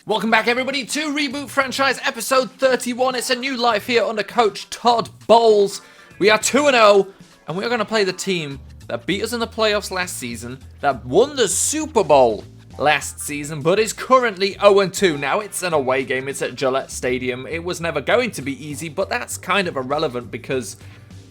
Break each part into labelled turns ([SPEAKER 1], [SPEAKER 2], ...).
[SPEAKER 1] Welcome back, everybody, to Reboot Franchise episode 31. It's a new life here under Coach Todd Bowles. We are 2-0, and we're going to play the team that beat us in the playoffs last season, that won the Super Bowl last season, but is currently 0-2. Now, it's an away game. It's at Gillette Stadium. It was never going to be easy, but that's kind of irrelevant because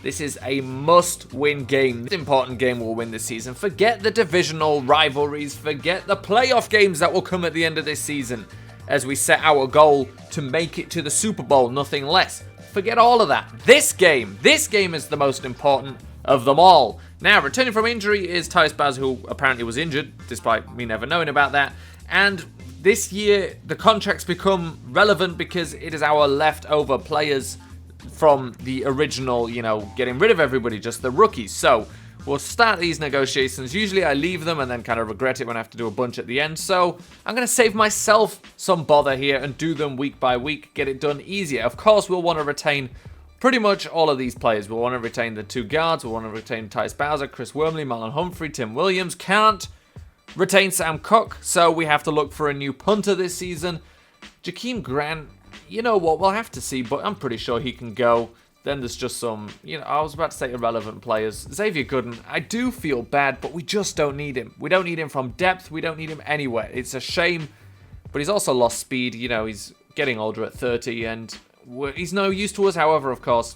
[SPEAKER 1] this is a must-win game. This important game we'll win this season. Forget the divisional rivalries. Forget the playoff games that will come at the end of this season as we set our goal to make it to the Super Bowl, nothing less. Forget all of that. This game is the most important of them all. Now, returning from injury is Tyus Baz, who apparently was injured, despite me never knowing about that. And this year, the contracts become relevant because it is our leftover players from the original, getting rid of everybody, just the rookies. So we'll start these negotiations. Usually I leave them and then kind of regret it when I have to do a bunch at the end. So I'm going to save myself some bother here and do them week by week, get it done easier. Of course, we'll want to retain pretty much all of these players. We'll want to retain the two guards. We'll want to retain Tyus Bowser, Chris Wormley, Marlon Humphrey, Tim Williams. Can't retain Sam Cook, so we have to look for a new punter this season. Jakeem Grant, you know what, we'll have to see, but I'm pretty sure he can go. Then there's just some, I was about to say irrelevant players. Xavier Gooden, I do feel bad, but we just don't need him. We don't need him from depth. We don't need him anywhere. It's a shame, but he's also lost speed. He's getting older at 30, and he's no use to us. However, of course,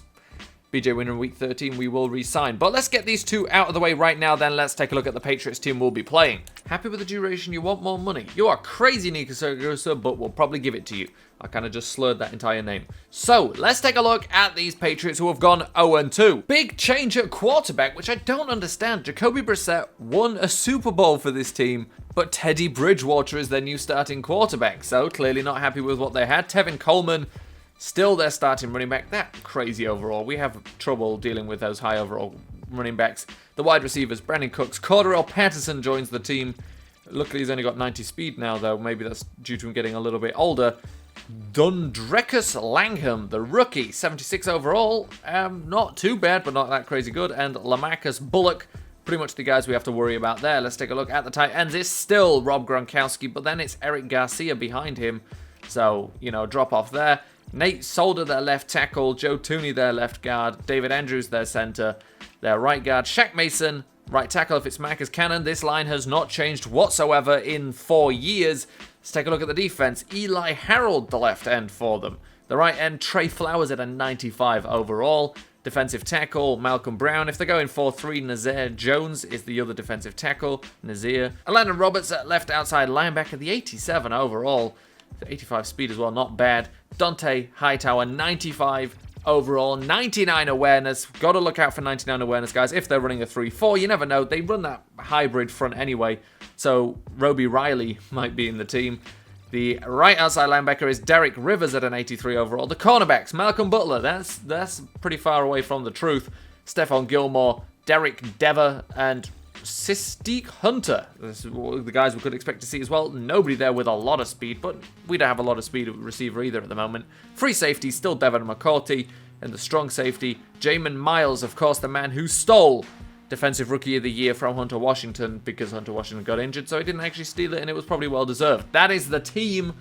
[SPEAKER 1] BJ Winner in Week 13, we will re-sign. But let's get these two out of the way right now, then let's take a look at the Patriots team we'll be playing. Happy with the duration? You want more money? You are crazy, Nika Sergosa, but we'll probably give it to you. I kind of just slurred that entire name. So, let's take a look at these Patriots who have gone 0-2. Big change at quarterback, which I don't understand. Jacoby Brissett won a Super Bowl for this team, but Teddy Bridgewater is their new starting quarterback. So, clearly not happy with what they had. Tevin Coleman, still their starting running back. That crazy overall. We have trouble dealing with those high overall running backs. The wide receivers, Brandon Cooks. Cordarrelle Patterson joins the team. Luckily, he's only got 90 speed now, though. Maybe that's due to him getting a little bit older. Dundrekus Langham, the rookie, 76 overall. Not too bad, but not that crazy good. And Lamarcus Bullock, pretty much the guys we have to worry about there. Let's take a look at the tight ends. It's still Rob Gronkowski, but then it's Eric Garcia behind him. So, drop off there. Nate Solder, their left tackle. Joe Tooney, their left guard. David Andrews, their center. Their right guard. Shaq Mason, right tackle. If it's Marcus Cannon, this line has not changed whatsoever in 4 years. Let's take a look at the defense. Eli Harold, the left end for them. The right end, Trey Flowers at a 95 overall. Defensive tackle, Malcolm Brown. If they're going 4-3, Nazir Jones is the other defensive tackle. Nazir. Landon Roberts at left outside linebacker, the 87 overall. The 85 speed as well, not bad. Dante Hightower, 95 overall, 99 awareness. Got to look out for 99 awareness, guys. If they're running a 3-4, you never know. They run that hybrid front anyway. So Roby Riley might be in the team. The right outside linebacker is Derek Rivers at an 83 overall. The cornerbacks, Malcolm Butler. That's pretty far away from the truth. Stephon Gilmore, Derek Dever, and Sistique Hunter. This is the guys we could expect to see as well. Nobody there with a lot of speed, but we don't have a lot of speed at receiver either at the moment. Free safety, still Devin McCourty. And the strong safety, Jamin Miles, of course, the man who stole Defensive Rookie of the Year from Hunter Washington because Hunter Washington got injured, so he didn't actually steal it, and it was probably well-deserved. That is the team,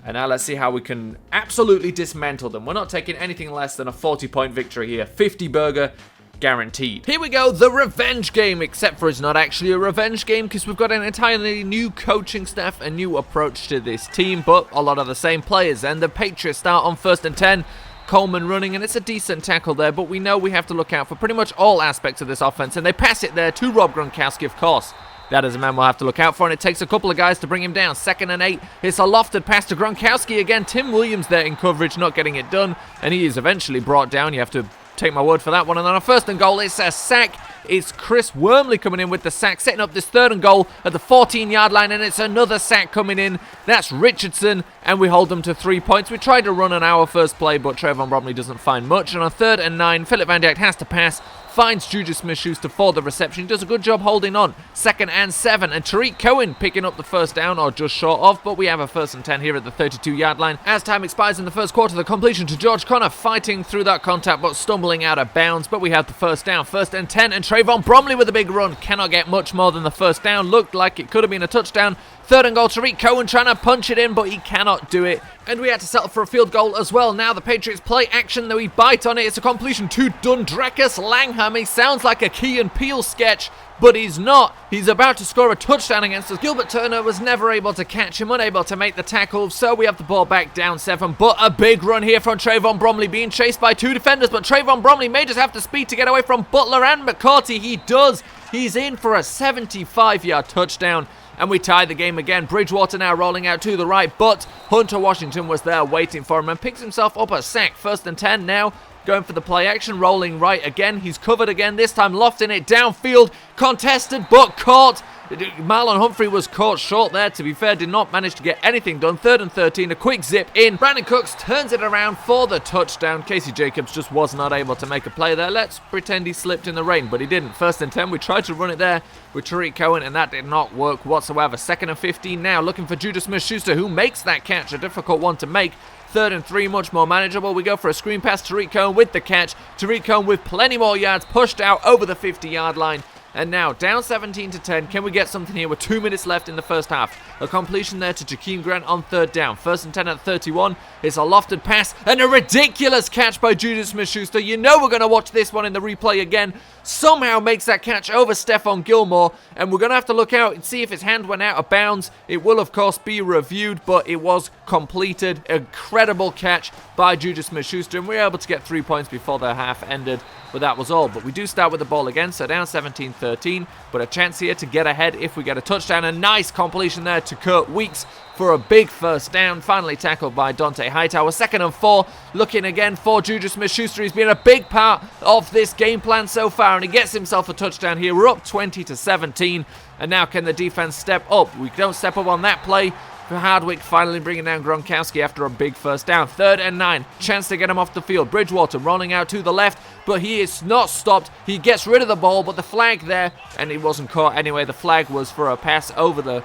[SPEAKER 1] and now let's see how we can absolutely dismantle them. We're not taking anything less than a 40-point victory here. 50 burger guaranteed. Here we go, the revenge game, except for it's not actually a revenge game because we've got an entirely new coaching staff, a new approach to this team, but a lot of the same players. And the Patriots start on 1st and 10. Coleman running, and it's a decent tackle there, but we know we have to look out for pretty much all aspects of this offense, and they pass it there to Rob Gronkowski, of course. That is a man we'll have to look out for, and it takes a couple of guys to bring him down. 2nd and 8. It's a lofted pass to Gronkowski again. Tim Williams there in coverage, not getting it done, and he is eventually brought down. You have to take my word for that one. And then on 1st and goal, it's a sack. It's Chris Wormley coming in with the sack, setting up this 3rd and goal at the 14-yard line, and it's another sack coming in. That's Richardson, and we hold them to 3 points. We tried to run on our first play, but Trayvon Bromley doesn't find much. And on 3rd and 9, Philip Van Dijk has to pass finds Juju Smith-Schuster for the reception. He does a good job holding on. 2nd and 7, and Tariq Cohen picking up the first down, or just short of, but we have a 1st and 10 here at the 32-yard line. As time expires in the first quarter, the completion to George Connor, fighting through that contact, but stumbling out of bounds, but we have the first down. 1st and 10, and Trayvon Bromley with a big run. Cannot get much more than the first down. Looked like it could have been a touchdown. 3rd and goal, Tariq Cohen trying to punch it in, but he cannot do it. And we had to settle for a field goal as well. Now the Patriots play action, though we bite on it. It's a completion to Dundrakus Langham. He sounds like a Key and Peele sketch, but he's not. He's about to score a touchdown against us. Gilbert Turner was never able to catch him, unable to make the tackle, so we have the ball back down 7. But a big run here from Trayvon Bromley, being chased by 2 defenders, but Trayvon Bromley may just have the speed to get away from Butler and McCourty. He does. He's in for a 75-yard touchdown. And we tie the game again. Bridgewater now rolling out to the right, but Hunter Washington was there waiting for him and picks himself up a sack. 1st and 10 now. Going for the play action, rolling right again. He's covered again, this time lofting it downfield. Contested, but caught. Marlon Humphrey was caught short there, to be fair. Did not manage to get anything done. 3rd and 13, a quick zip in. Brandon Cooks turns it around for the touchdown. Casey Jacobs just was not able to make a play there. Let's pretend he slipped in the rain, but he didn't. 1st and 10, we tried to run it there with Tariq Cohen, and that did not work whatsoever. 2nd and 15 now, looking for Juju Smith-Schuster, who makes that catch, a difficult one to make. 3rd and 3, much more manageable. We go for a screen pass. Tariq Cohen with the catch. Tariq Cohen with plenty more yards, pushed out over the 50-yard line. And now, down 17-10. Can we get something here with 2 minutes left in the first half? A completion there to Jakeem Grant on 3rd down. 1st and 10 at 31. It's a lofted pass and a ridiculous catch by Juju Smith-Schuster. You know we're going to watch this one in the replay again. Somehow makes that catch over Stephon Gilmore. And we're going to have to look out and see if his hand went out of bounds. It will, of course, be reviewed, but it was completed. Incredible catch by Juju Smith-Schuster. And we were able to get 3 points before the half ended. But that was all. But we do start with the ball again, so down 17-13. But a chance here to get ahead if we get a touchdown. A nice completion there to Kurt Weeks for a big first down. Finally tackled by Dante Hightower. 2nd and 4. Looking again for Juju Smith-Schuster. He's been a big part of this game plan so far, and he gets himself a touchdown here. We're up 20-17. And now can the defense step up? We don't step up on that play. Hardwick finally bringing down Gronkowski after a big first down. 3rd and 9. Chance to get him off the field. Bridgewater rolling out to the left, but he is not stopped. He gets rid of the ball, but the flag there, and he wasn't caught anyway. The flag was for a pass over the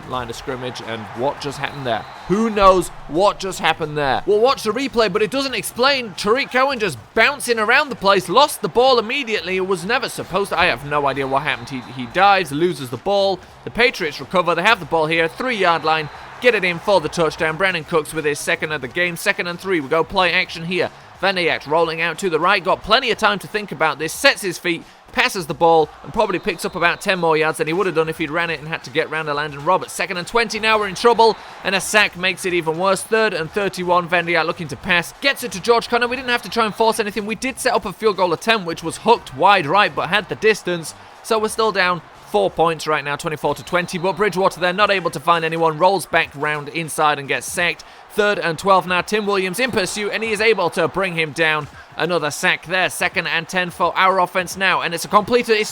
[SPEAKER 1] line of scrimmage, and what just happened there? Who knows what just happened there? We'll watch the replay, but it doesn't explain. Tariq Cohen just bouncing around the place, lost the ball immediately. It was never supposed to. I have no idea what happened. He dives, loses the ball. The Patriots recover. They have the ball here, 3-yard line. Get it in for the touchdown. Brandon Cooks with his 2nd of the game. 2nd and 3. We go play action here. Van Dyke rolling out to the right. Got plenty of time to think about this. Sets his feet, passes the ball, and probably picks up about 10 more yards than he would have done if he'd ran it and had to get round to Landon Roberts. 2nd and 20. Now we're in trouble, and a sack makes it even worse. 3rd and 31. Van Dyke looking to pass. Gets it to George Connor. We didn't have to try and force anything. We did set up a field goal attempt, which was hooked wide right, but had the distance. So we're still down 4 points right now, 24-20, but Bridgewater there, not able to find anyone, rolls back round inside and gets sacked. 3rd and 12 now, Tim Williams in pursuit, and he is able to bring him down. Another sack there. 2nd and 10 for our offense now, and it's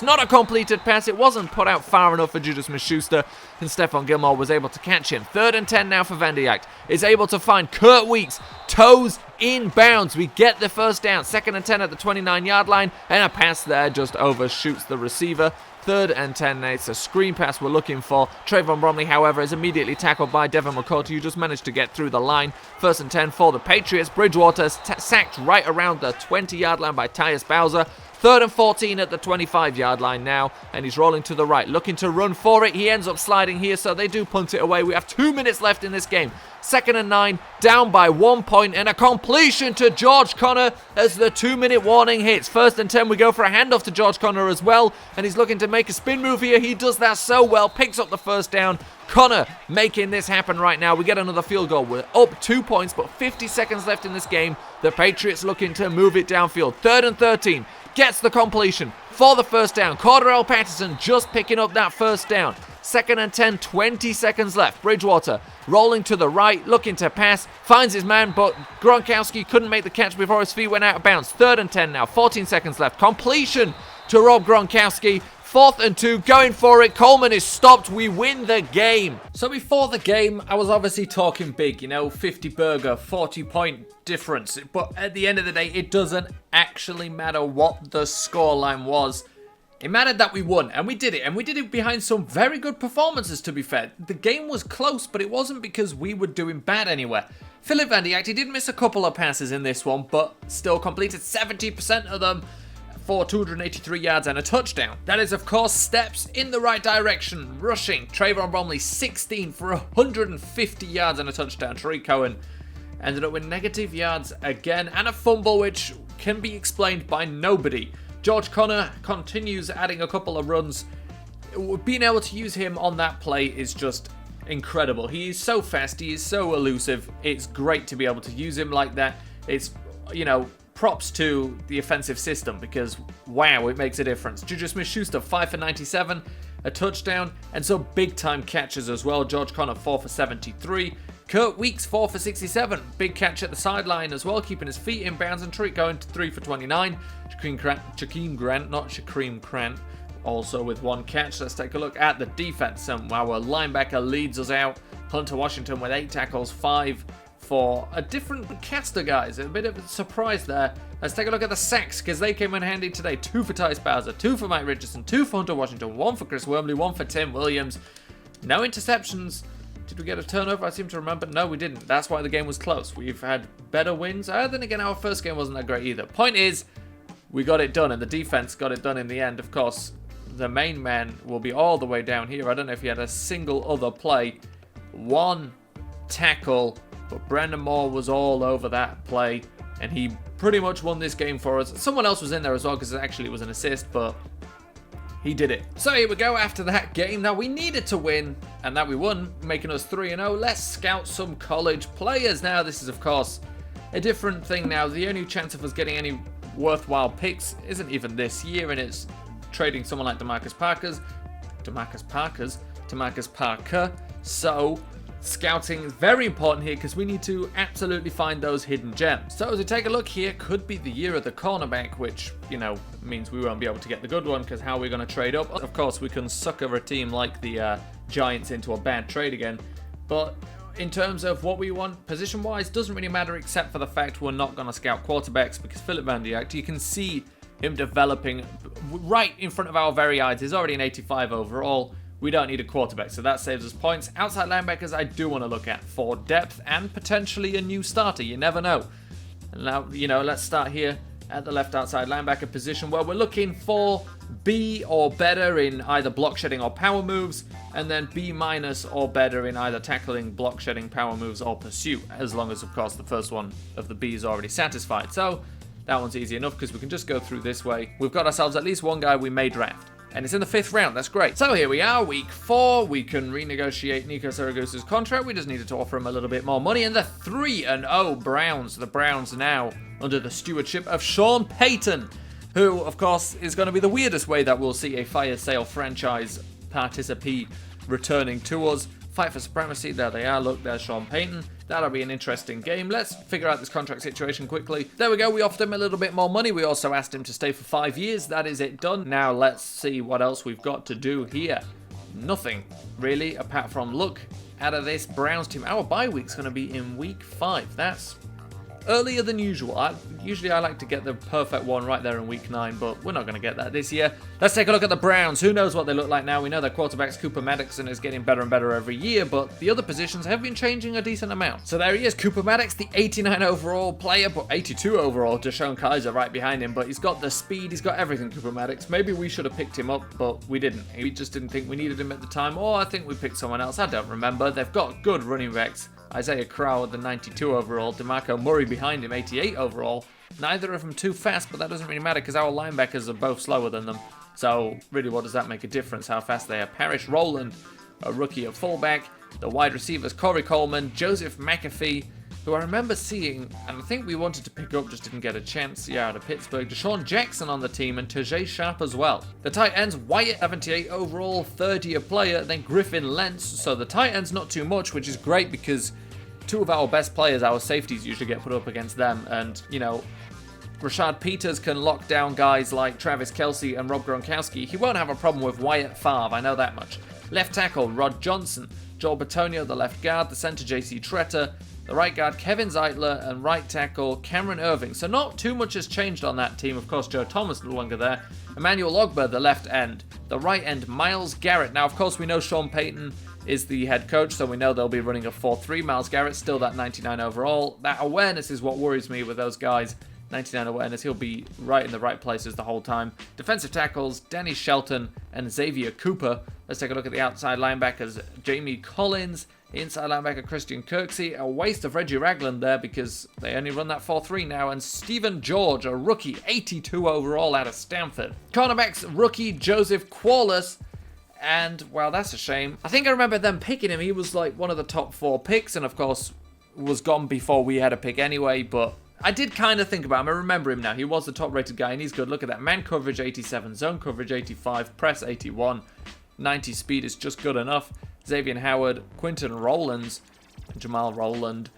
[SPEAKER 1] not a completed pass. It wasn't put out far enough for Juju Smith-Schuster, and Stephon Gilmore was able to catch him. 3rd and 10 now for Van Dyke. Is able to find Kurt Weeks, toes in bounds. We get the first down. 2nd and 10 at the 29-yard line, and a pass there just overshoots the receiver. 3rd and 10, it's a screen pass we're looking for. Trayvon Bromley, however, is immediately tackled by Devin McCourty, who just managed to get through the line. 1st and 10 for the Patriots. Bridgewater sacked right around the 20-yard line by Tyus Bowser. 3rd and 14 at the 25-yard line now, and he's rolling to the right, looking to run for it. He ends up sliding here, so they do punt it away. We have 2 minutes left in this game. 2nd and 9, down by 1 point, and a completion to George Connor as the 2-minute warning hits. 1st and 10, we go for a handoff to George Connor as well, and he's looking to make a spin move here. He does that so well, picks up the first down. Connor making this happen right now. We get another field goal. We're up 2 points, but 50 seconds left in this game. The Patriots looking to move it downfield. 3rd and 13, gets the completion for the first down. Cordarrelle Patterson just picking up that first down. 2nd and 10, 20 seconds left. Bridgewater rolling to the right, looking to pass, finds his man, but Gronkowski couldn't make the catch before his feet went out of bounds. 3rd and 10 now, 14 seconds left. Completion to Rob Gronkowski. 4th and 2, going for it. Coleman is stopped. We win the game. So before the game, I was obviously talking big, you know, 50 burger, 40-point difference. But at the end of the day, it doesn't actually matter what the scoreline was. It mattered that we won, and we did it. And we did it behind some very good performances, to be fair. The game was close, but it wasn't because we were doing bad anywhere. Philip Van Dijk, he did miss a couple of passes in this one, but still completed 70% of them for 283 yards and a touchdown. That is, of course, steps in the right direction. Rushing, Trayvon Bromley, 16 for 150 yards and a touchdown. Tariq Cohen ended up with negative yards again, and a fumble, which can be explained by nobody. George Connor continues adding a couple of runs. Being able to use him on that play is just incredible. He is so fast. He is so elusive. It's great to be able to use him like that. It's, you know, props to the offensive system because, wow, it makes a difference. Juju Smith-Schuster, 5 for 97, a touchdown, and some big-time catches as well. George Connor, 4 for 73. Kurt Weeks, 4 for 67. Big catch at the sideline as well, keeping his feet in bounds. And Tariq going to 3 for 29. Shaquem Grant, also with one catch. Let's take a look at the defense. And our linebacker leads us out. Hunter Washington with 8 tackles, 5 for a different caster, guys. A bit of a surprise there. Let's take a look at the sacks, because they came in handy today. 2 for Tyce Bowser, 2 for Mike Richardson, 2 for Hunter Washington, 1 for Chris Wormley, 1 for Tim Williams. No interceptions. Did we get a turnover? I seem to remember. No, we didn't. That's why the game was close. We've had better wins. Then again, our first game wasn't that great either. Point is, we got it done, and the defense got it done in the end. Of course, the main man will be all the way down here. I don't know if he had a single other play. 1 tackle, but Brandon Moore was all over that play, and he pretty much won this game for us. Someone else was in there as well, because actually it was an assist, but he did it. So here we go after that game. Now, we needed to win, and that we won, making us 3-0. Let's scout some college players. Now, this is, of course, a different thing now. The only chance of us getting any worthwhile picks isn't even this year, and it's trading someone like DeMarcus Parker. So scouting is very important here, because we need to absolutely find those hidden gems. So as we take a look here, could be the year of the cornerback, which, you know, means we won't be able to get the good one, because how are we going to trade up? Of course, we can sucker a team like the Giants into a bad trade again, but in terms of what we want position-wise, doesn't really matter, except for the fact we're not going to scout quarterbacks, because Philip Van Dijk, you can see him developing right in front of our very eyes. He's already an 85 overall. We don't need a quarterback, so that saves us points. Outside linebackers, I do want to look at for depth and potentially a new starter. You never know. And now, you know, let's start here at the left outside linebacker position, where we're looking for B or better in either block shedding or power moves, and then B minus or better in either tackling, block shedding, power moves, or pursuit, as long as, of course, the first one of the B is already satisfied. So that one's easy enough, because we can just go through this way. We've got ourselves at least one guy we may draft, and it's in the 5th round. That's great. So here we are, week 4. We can renegotiate Nico Saragusa's contract. We just needed to offer him a little bit more money. And the 3-0 Browns. The Browns now under the stewardship of Sean Payton, who, of course, is going to be the weirdest way that we'll see a fire sale franchise participant returning to us. Fight for supremacy. There they are. Look, there's Sean Payton. That'll be an interesting game. Let's figure out this contract situation quickly. There we go. We offered him a little bit more money. We also asked him to stay for 5 years. That is it done. Now let's see what else we've got to do here. Nothing, really, apart from look out of this Browns team. Our bye week's going to be in week 5. That's earlier than usual. Usually I like to get the perfect one right there in week 9, but we're not going to get that this year. Let's take a look at the Browns. Who knows what they look like now? We know their quarterback's Cooper Maddox and is getting better and better every year, but the other positions have been changing a decent amount. So there he is, Cooper Maddox, the 89 overall player, but 82 overall, Deshaun Kaiser right behind him, but he's got the speed, he's got everything, Cooper Maddox. Maybe we should have picked him up, but we didn't. We just didn't think we needed him at the time, or I think we picked someone else. I don't remember. They've got good running backs. Isaiah Crowell, the 92 overall. DeMarco Murray behind him, 88 overall. Neither of them too fast, but that doesn't really matter because our linebackers are both slower than them. So, really, what does that make a difference, how fast they are? Parrish Rowland, a rookie at fullback. The wide receivers, Corey Coleman, Joseph McAfee, who I remember seeing, and I think we wanted to pick up, just didn't get a chance. Yeah, out of Pittsburgh. Deshaun Jackson on the team, and Tajay Sharp as well. The tight ends, Wyatt, 78 overall, 30 a player, then Griffin Lentz. So the tight ends, not too much, which is great because two of our best players, our safeties, usually get put up against them. And, you know, Rashad Peters can lock down guys like Travis Kelce and Rob Gronkowski, he won't have a problem with Wyatt Favre, I know that much. Left tackle, Rod Johnson. Joel Bitonio, the left guard. The center, JC Tretter. The right guard, Kevin Zeitler. And right tackle, Cameron Irving. So not too much has changed on that team. Of course, Joe Thomas no longer there. Emmanuel Ogbah, the left end. The right end, Myles Garrett. Now, of course, we know Sean Payton is the head coach, so we know they'll be running a 4-3. Myles Garrett, still that 99 overall. That awareness is what worries me with those guys. 99 awareness, he'll be right in the right places the whole time. Defensive tackles, Danny Shelton and Xavier Cooper. Let's take a look at the outside linebackers, Jamie Collins. Inside linebacker, Christian Kirksey. A waste of Reggie Ragland there because they only run that 4-3 now. And Stephen George, a rookie, 82 overall out of Stanford. Cornerbacks, rookie Joseph Qualis. And, well, that's a shame. I think I remember them picking him. He was like one of the top 4 picks and, of course, was gone before we had a pick anyway, but I did kind of think about him. I remember him now. He was the top-rated guy, and he's good. Look at that. Man coverage, 87. Zone coverage, 85. Press, 81. 90 speed is just good enough. Xavier Howard, Quinton Rowlands, Jamal Rowland,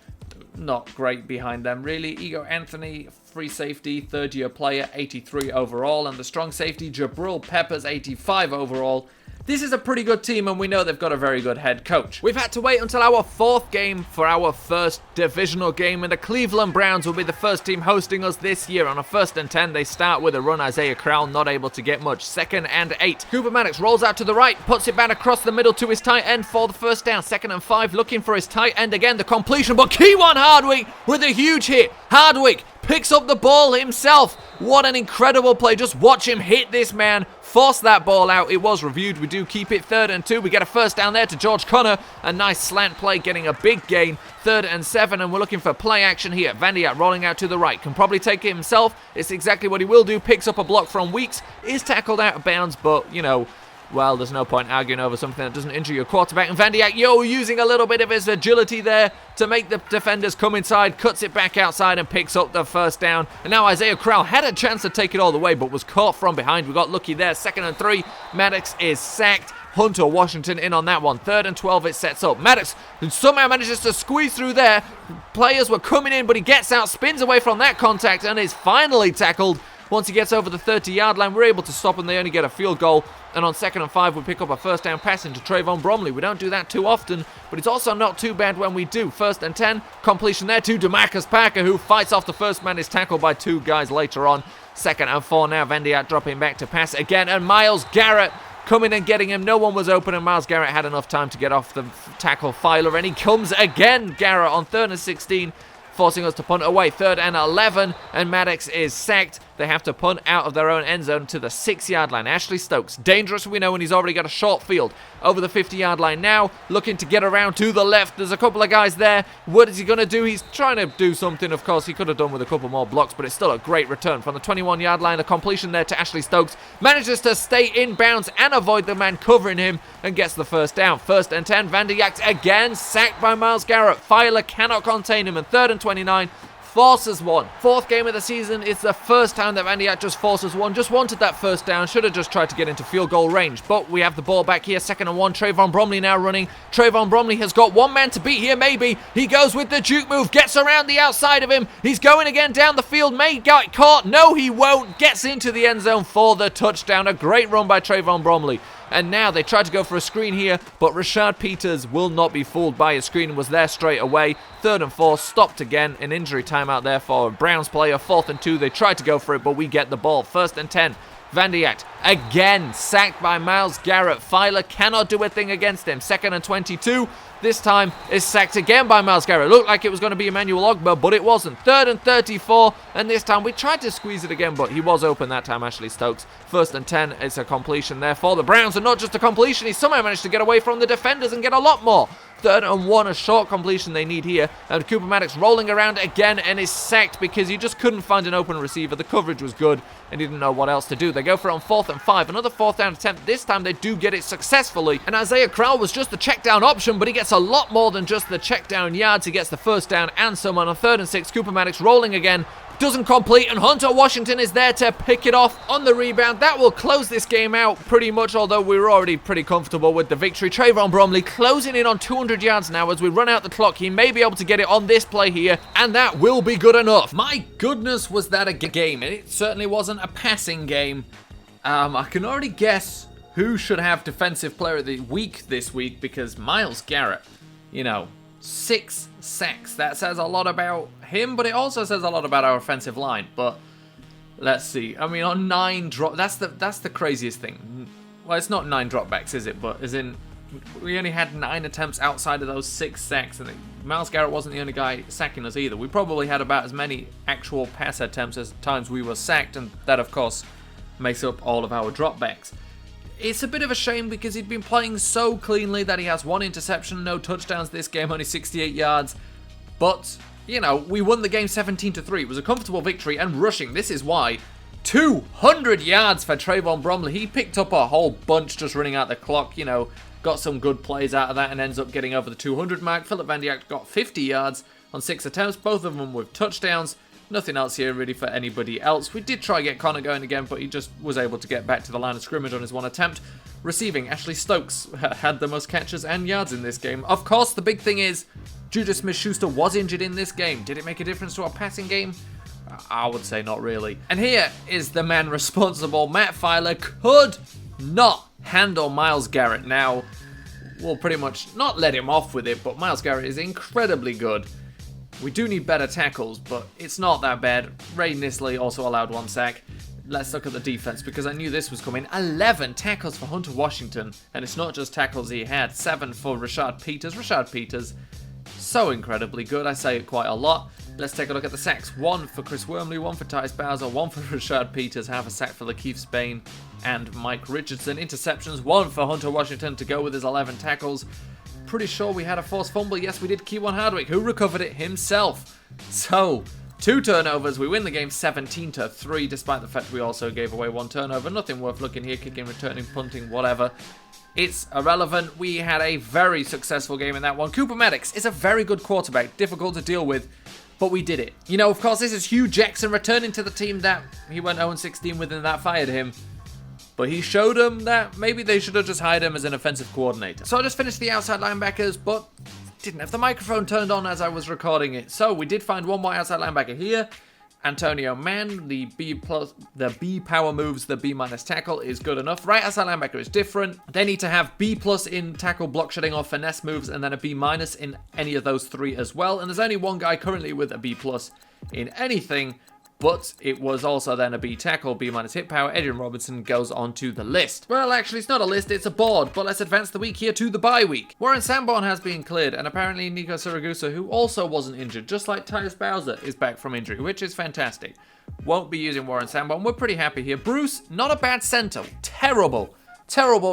[SPEAKER 1] not great behind them, really. Ego Anthony, free safety, third-year player, 83 overall. And the strong safety, Jabril Peppers, 85 overall. This is a pretty good team, and we know they've got a very good head coach. We've had to wait until our 4th game for our first divisional game, and the Cleveland Browns will be the first team hosting us this year. On a 1st and 10, they start with a run. Isaiah Crowell not able to get much. 2nd and 8. Cooper Maddox rolls out to the right, puts it back across the middle to his tight end for the first down. 2nd and 5, looking for his tight end again. The completion, but Keywan Hardwick with a huge hit. Hardwick picks up the ball himself. What an incredible play. Just watch him hit this man. Force that ball out. It was reviewed. We do keep it 3rd and 2. We get a first down there to George Connor. A nice slant play, getting a big gain. 3rd and 7, and we're looking for play action here. Van Diak rolling out to the right. Can probably take it himself. It's exactly what he will do. Picks up a block from Weeks. Is tackled out of bounds, but, you know, well, there's no point arguing over something that doesn't injure your quarterback. And Van Diak, using a little bit of his agility there to make the defenders come inside, cuts it back outside and picks up the first down. And now Isaiah Crowell had a chance to take it all the way, but was caught from behind. We got lucky there. 2nd and 3. Maddox is sacked. Hunter Washington in on that one. 3rd and 12 it sets up. Maddox somehow manages to squeeze through there. Players were coming in, but he gets out, spins away from that contact, and is finally tackled. Once he gets over the 30-yard line, we're able to stop him. They only get a field goal. And on 2nd and 5, we pick up a first down pass into Trayvon Bromley. We don't do that too often, but it's also not too bad when we do. 1st and 10, completion there to DeMarcus Parker, who fights off the first man, is tackled by 2 guys later on. 2nd and 4 now, Van Diak dropping back to pass again, and Myles Garrett coming and getting him. No one was open, and Myles Garrett had enough time to get off the tackle filer, and he comes again, Garrett, on 3rd and 16, forcing us to punt away. 3rd and 11, and Maddox is sacked. They have to punt out of their own end zone to the 6-yard line. Ashley Stokes, dangerous we know, and he's already got a short field. Over the 50-yard line now, looking to get around to the left. There's a couple of guys there. What is he going to do? He's trying to do something, of course. He could have done with a couple more blocks, but it's still a great return. From the 21-yard line, the completion there to Ashley Stokes. Manages to stay in bounds and avoid the man covering him and gets the first down. 1st and 10, Van Diak again, sacked by Myles Garrett. Filer cannot contain him, and 3rd and 29. Forces one. 4th game of the season. It's the first time that Van Diak just forces one. Just wanted that first down. Should have just tried to get into field goal range. But we have the ball back here. 2nd and 1. Trayvon Bromley now running. Trayvon Bromley has got one man to beat here, maybe. He goes with the juke move. Gets around the outside of him. He's going again down the field. May get caught. No, he won't. Gets into the end zone for the touchdown. A great run by Trayvon Bromley. And now they tried to go for a screen here, but Rashad Peters will not be fooled by a screen and was there straight away. 3rd and 4, stopped again. An injury timeout there for a Browns player. 4th and 2, they tried to go for it, but we get the ball. 1st and 10. Van Diak again sacked by Myles Garrett. Filer cannot do a thing against him. 2nd and 22. This time is sacked again by Myles Garrett. Looked like it was going to be Emmanuel Ogbah, but it wasn't. 3rd and 34, and this time we tried to squeeze it again, but he was open that time, Ashley Stokes. 1st and 10, it's a completion there for the Browns, and not just a completion, he somehow managed to get away from the defenders and get a lot more. 3rd and 1, a short completion they need here, and Cooper Maddox rolling around again and is sacked because he just couldn't find an open receiver. The coverage was good, and he didn't know what else to do. They go for it on 4th and 5, another 4th down attempt. This time they do get it successfully, and Isaiah Crowell was just the check down option, but he gets a lot more than just the check down yards. He gets the first down and some on a 3rd and 6. Cooper Maddox rolling again, doesn't complete, and Hunter Washington is there to pick it off on the rebound. That will close this game out pretty much, although we were already pretty comfortable with the victory. Trayvon Bromley closing in on 200 yards now as we run out the clock. He may be able to get it on this play here, and that will be good enough. My goodness, was that a game? It certainly wasn't a passing game. I can already guess who should have Defensive Player of the Week this week, because Myles Garrett, 6 sacks. That says a lot about him, but it also says a lot about our offensive line. But let's see. I mean, on 9 drop, that's the craziest thing. Well, it's not 9 dropbacks, is it? But as in, we only had 9 attempts outside of those 6 sacks, and Myles Garrett wasn't the only guy sacking us either. We probably had about as many actual pass attempts as times we were sacked, and that, of course, makes up all of our dropbacks. It's a bit of a shame because he'd been playing so cleanly that he has 1 interception, no touchdowns this game, only 68 yards. But, we won the game 17-3. It was a comfortable victory, and rushing, this is why. 200 yards for Trayvon Bromley. He picked up a whole bunch just running out the clock, got some good plays out of that and ends up getting over the 200 mark. Philip Van Dijk got 50 yards on 6 attempts, both of them with touchdowns. Nothing else here really for anybody else. We did try to get Connor going again, but he just was able to get back to the line of scrimmage on his 1 attempt. Receiving, Ashley Stokes had the most catches and yards in this game. Of course, the big thing is Juju Smith-Schuster was injured in this game. Did it make a difference to our passing game? I would say not really. And here is the man responsible. Matt Filer could not handle Myles Garrett. Now, we'll pretty much not let him off with it, but Myles Garrett is incredibly good. We do need better tackles, but it's not that bad. Ray Nisley also allowed 1 sack. Let's look at the defense, because I knew this was coming. 11 tackles for Hunter Washington, and it's not just tackles he had. 7 for Rashad Peters. Rashad Peters, so incredibly good. I say it quite a lot. Let's take a look at the sacks. 1 for Chris Wormley, 1 for Tyus Bowser, 1 for Rashad Peters, half a sack for Lakeith Spain and Mike Richardson. Interceptions, 1 for Hunter Washington to go with his 11 tackles. Pretty sure we had a forced fumble. Yes, we did. Keywan Hardwick, who recovered it himself. So, 2 turnovers. We win the game 17-3, despite the fact we also gave away 1 turnover. Nothing worth looking here. Kicking, returning, punting, whatever. It's irrelevant. We had a very successful game in that one. Cooper Maddox is a very good quarterback. Difficult to deal with, but we did it. Of course, this is Hugh Jackson returning to the team that he went 0-16 with and that fired him. But he showed them that maybe they should have just hired him as an offensive coordinator. So I just finished the outside linebackers, but didn't have the microphone turned on as I was recording it. So we did find 1 more outside linebacker here. Antonio Mann, the B power moves, the B- tackle is good enough. Right outside linebacker is different. They need to have B+ in tackle, block shedding, or finesse moves, and then a B- in any of those 3 as well. And there's only 1 guy currently with a B+ in anything. But it was also then a B tackle, B- hit power. Adrian Robinson goes onto the list. Well, actually, it's not a list, it's a board. But let's advance the week here to the bye week. Warren Sanborn has been cleared, and apparently Nico Siragusa, who also wasn't injured, just like Tyus Bowser, is back from injury, which is fantastic. Won't be using Warren Sanborn. We're pretty happy here. Bruce, not a bad center. Terrible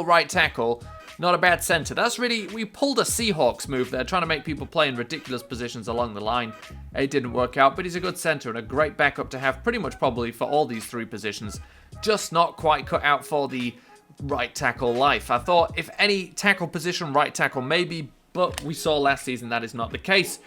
[SPEAKER 1] right tackle. Not a bad center. That's really, we pulled a Seahawks move there, trying to make people play in ridiculous positions along the line. It didn't work out, but he's a good center and a great backup to have pretty much probably for all these 3 positions. Just not quite cut out for the right tackle life. I thought if any tackle position, right tackle maybe, but we saw last season that is not the case.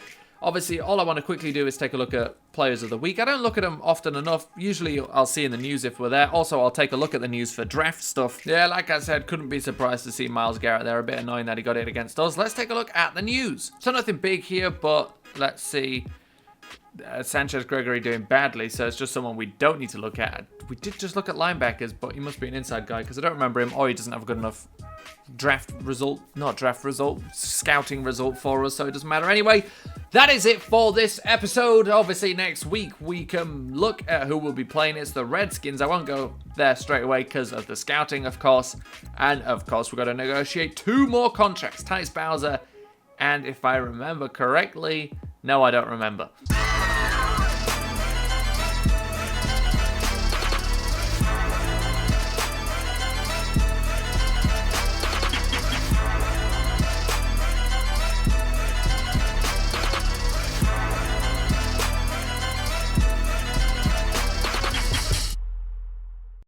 [SPEAKER 1] Obviously, all I want to quickly do is take a look at players of the week. I don't look at them often enough. Usually, I'll see in the news if we're there. Also, I'll take a look at the news for draft stuff. Yeah, like I said, couldn't be surprised to see Myles Garrett there. A bit annoying that he got it against us. Let's take a look at the news. So nothing big here, but let's see. Sanchez Gregory doing badly, so it's just someone we don't need to look at. We did just look at linebackers, but he must be an inside guy because I don't remember him, or he doesn't have a good enough scouting result for us, so it doesn't matter. Anyway, that is it for this episode. Obviously, next week we can look at who will be playing. It's the Redskins. I won't go there straight away because of the scouting, of course. And, of course, we've got to negotiate 2 more contracts. Tyus Bowser, and if I remember correctly, no, I don't remember.